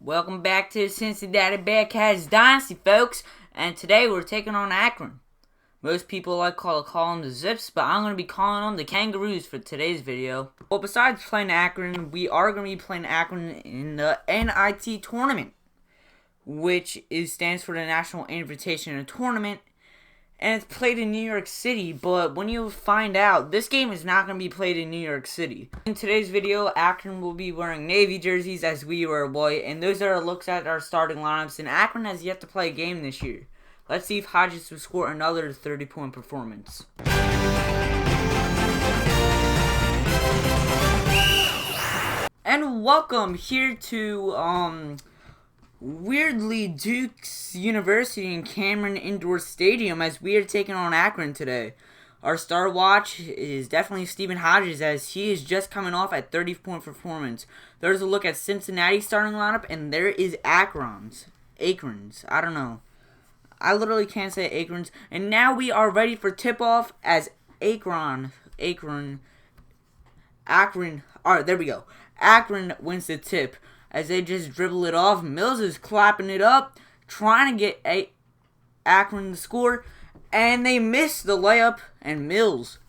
Welcome back to the Cincinnati Dynasty, folks. And today we're taking on Akron. Most people call them the Zips, but I'm going to be calling them the Kangaroos for today's video. Well, besides playing Akron, we are going to be playing Akron in the NIT Tournament, which stands for the National Invitation Tournament. And it's played in New York City, but when you find out, this game is not going to be played in New York City. In today's video, Akron will be wearing Navy jerseys as we wear white, and those are looks at our starting lineups, and Akron has yet to play a game this year. Let's see if Hodges will score another 30-point performance. And welcome here to, weirdly, Duke's University in Cameron Indoor Stadium as we are taking on Akron today. Our star watch is definitely Stephen Hodges as he is just coming off at 30-point performance. There's a look at Cincinnati starting lineup, and there is Akron's. I don't know. I literally can't say Akrons. And now we are ready for tip-off as Akron. Alright, there we go. Akron wins the tip. As they just dribble it off, Mills is clapping it up, trying to get Akron to score, and they miss the layup, and Mills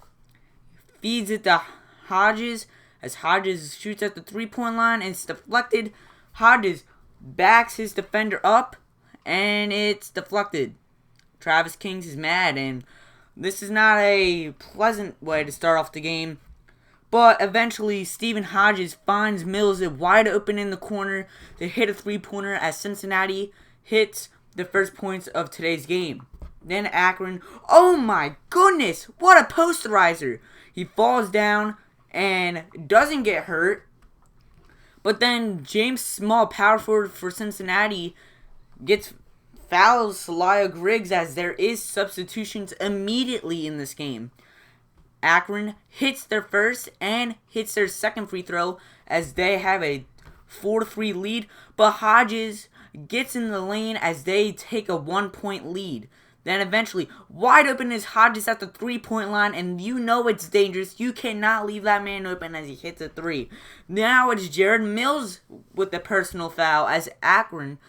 feeds it to Hodges, as Hodges shoots at the three-point line, and it's deflected. Hodges backs his defender up, and it's deflected. Travis Kings is mad, and this is not a pleasant way to start off the game. But eventually, Stephen Hodges finds Mills wide open in the corner to hit a three-pointer as Cincinnati hits the first points of today's game. Then Akron, oh my goodness, what a posterizer! He falls down and doesn't get hurt. But then James Small, power forward for Cincinnati, fouls Celia Griggs as there is substitutions immediately in this game. Akron hits their first and hits their second free throw as they have a 4-3 lead, but Hodges gets in the lane as they take a 1-point lead. Then eventually, wide open is Hodges at the three-point line, and you know it's dangerous. You cannot leave that man open as he hits a three. Now it's Jared Mills with the personal foul as Akron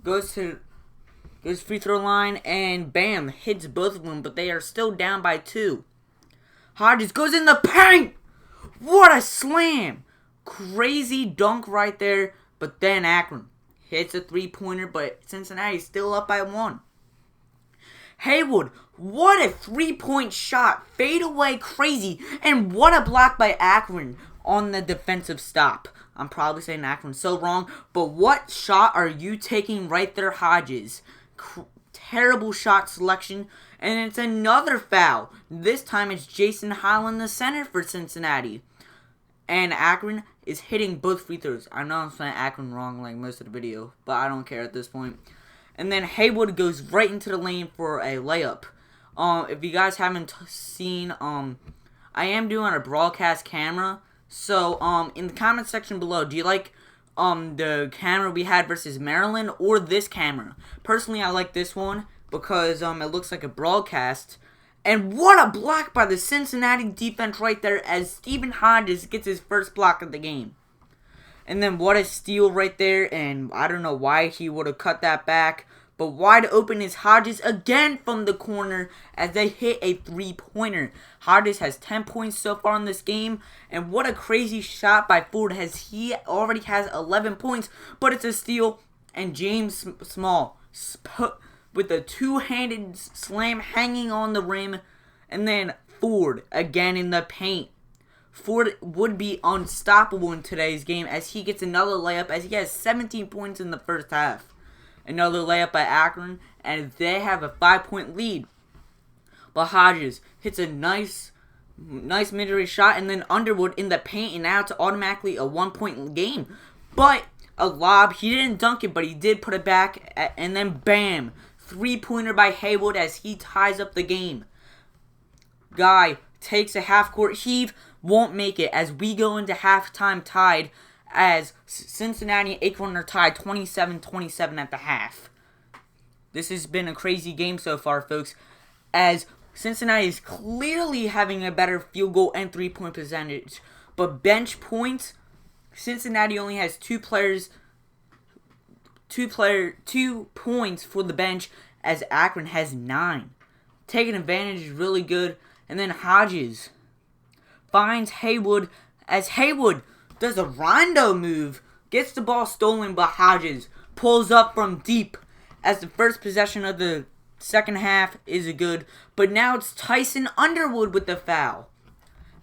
goes free throw line and bam, hits both of them, but they are still down by 2. Hodges goes in the paint! What a slam! Crazy dunk right there, but then Akron hits a three-pointer, but Cincinnati's still up by 1. Haywood, what a three-point shot. Fade away crazy, and what a block by Akron on the defensive stop. I'm probably saying Akron so wrong, but what shot are you taking right there, Hodges? Terrible shot selection, and it's another foul. This time it's Jason Holland, the center for Cincinnati. And Akron is hitting both free throws. I know I'm saying Akron wrong like most of the video, but I don't care at this point. And then Haywood goes right into the lane for a layup. If you guys haven't seen, I am doing a broadcast camera. So, in the comment section below, do you like the camera we had versus Maryland or this camera? Personally, I like this one because it looks like a broadcast. And what a block by the Cincinnati defense right there as Stephen Hodges gets his first block of the game. And then what a steal right there, and I don't know why he would have cut that back. But wide open is Hodges again from the corner as they hit a three-pointer. Hodges has 10 points so far in this game. And what a crazy shot by Ford as he already has 11 points. But it's a steal. And James Small with a two-handed slam hanging on the rim. And then Ford again in the paint. Ford would be unstoppable in today's game as he gets another layup as he has 17 points in the first half. Another layup by Akron, and they have a 5-point lead. But Hodges hits a nice mid-range shot, and then Underwood in the paint, and now it's automatically a 1-point game. But a lob, he didn't dunk it, but he did put it back, and then bam, three-pointer by Haywood as he ties up the game. Guy takes a half-court heave, won't make it as we go into halftime tied. As Cincinnati and Akron are tied 27-27 at the half. This has been a crazy game so far, folks, as Cincinnati is clearly having a better field goal and three-point percentage. But bench points, Cincinnati only has 2 players 2 points for the bench as Akron has 9. Taking advantage is really good. And then Hodges finds Haywood as Haywood does a rondo move. Gets the ball stolen by Hodges. Pulls up from deep as the first possession of the second half is a good. But now it's Tyson Underwood with the foul.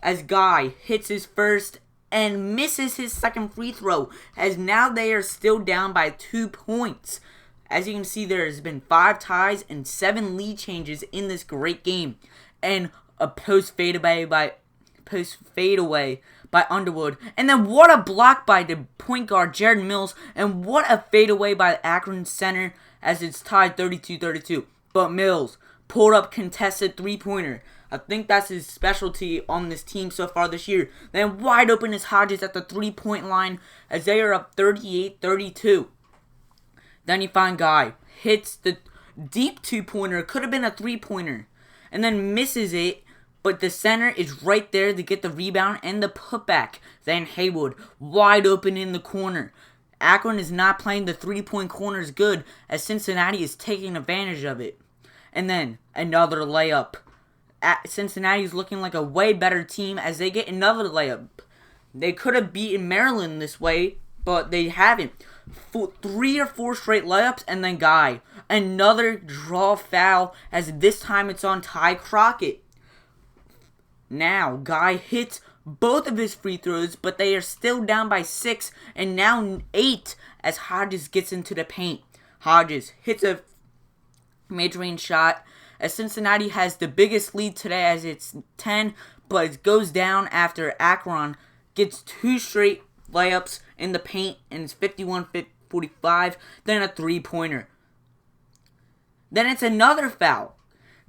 As Guy hits his first and misses his second free throw. As now they are still down by 2 points. As you can see, there has been 5 ties and 7 lead changes in this great game. And a post fadeaway by Underwood. And then what a block by the point guard Jared Mills. And what a fadeaway by the Akron center as it's tied 32-32. But Mills pulled up contested 3-pointer. I think that's his specialty on this team so far this year. Then wide open is Hodges at the 3-point line as they are up 38-32. Then you find Guy hits the deep 2-pointer. Could have been a 3-pointer. And then misses it. But the center is right there to get the rebound and the putback. Then Haywood wide open in the corner. Akron is not playing the 3-point corners good as Cincinnati is taking advantage of it. And then another layup. Cincinnati is looking like a way better team as they get another layup. They could have beaten Maryland this way, but they haven't. 3 or 4 straight layups, and then Guy. Another draw foul as this time it's on Ty Crockett. Now, Guy hits both of his free throws, but they are still down by 6 and now 8 as Hodges gets into the paint. Hodges hits a mid-range shot as Cincinnati has the biggest lead today as it's 10, but it goes down after Akron gets 2 straight layups in the paint and it's 51-45, then a 3-pointer. Then it's another foul.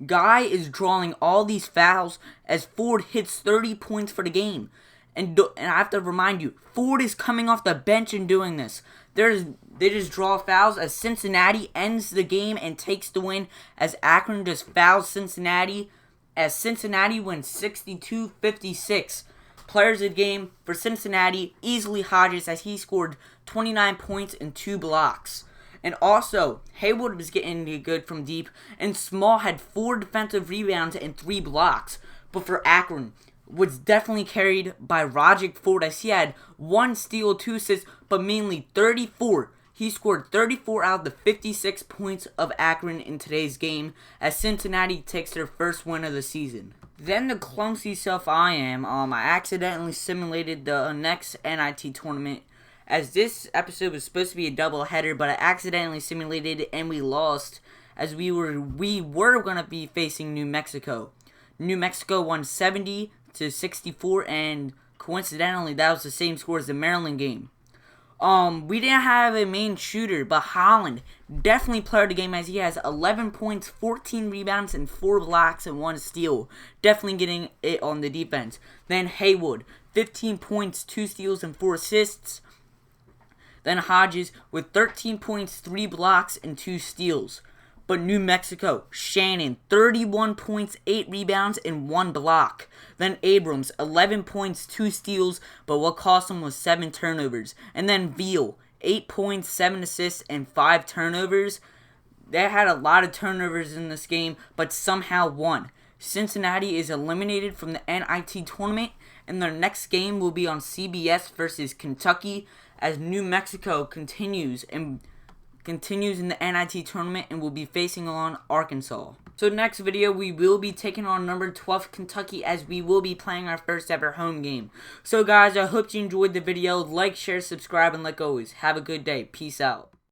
Guy is drawing all these fouls as Ford hits 30 points for the game. And I have to remind you, Ford is coming off the bench and doing this. They just draw fouls as Cincinnati ends the game and takes the win as Akron just fouls Cincinnati as Cincinnati wins 62-56. Players of the game for Cincinnati, easily Hodges as he scored 29 points and 2 blocks. And also, Haywood was getting good from deep, and Small had 4 defensive rebounds and 3 blocks. But for Akron, was definitely carried by Rogic Ford as he had 1 steal, 2 assists, but mainly 34. He scored 34 out of the 56 points of Akron in today's game as Cincinnati takes their first win of the season. Then the clumsy self I am, I accidentally simulated the next NIT tournament as this episode was supposed to be a doubleheader, but I accidentally simulated it and we lost as we were going to be facing New Mexico. New Mexico won 70-64 and coincidentally that was the same score as the Maryland game. We didn't have a main shooter, but Holland definitely played the game as he has 11 points, 14 rebounds, and 4 blocks and 1 steal. Definitely getting it on the defense. Then Haywood, 15 points, 2 steals, and 4 assists. Then Hodges with 13 points, 3 blocks, and 2 steals. But New Mexico, Shannon, 31 points, 8 rebounds, and 1 block. Then Abrams, 11 points, 2 steals, but what cost him was 7 turnovers. And then Veal, 8 points, 7 assists, and 5 turnovers. They had a lot of turnovers in this game, but somehow won. Cincinnati is eliminated from the NIT Tournament, and their next game will be on CBS versus Kentucky as New Mexico continues in the NIT Tournament and will be facing on Arkansas. So next video, we will be taking on number 12 Kentucky as we will be playing our first ever home game. So guys, I hope you enjoyed the video. Like, share, subscribe, and like always, have a good day. Peace out.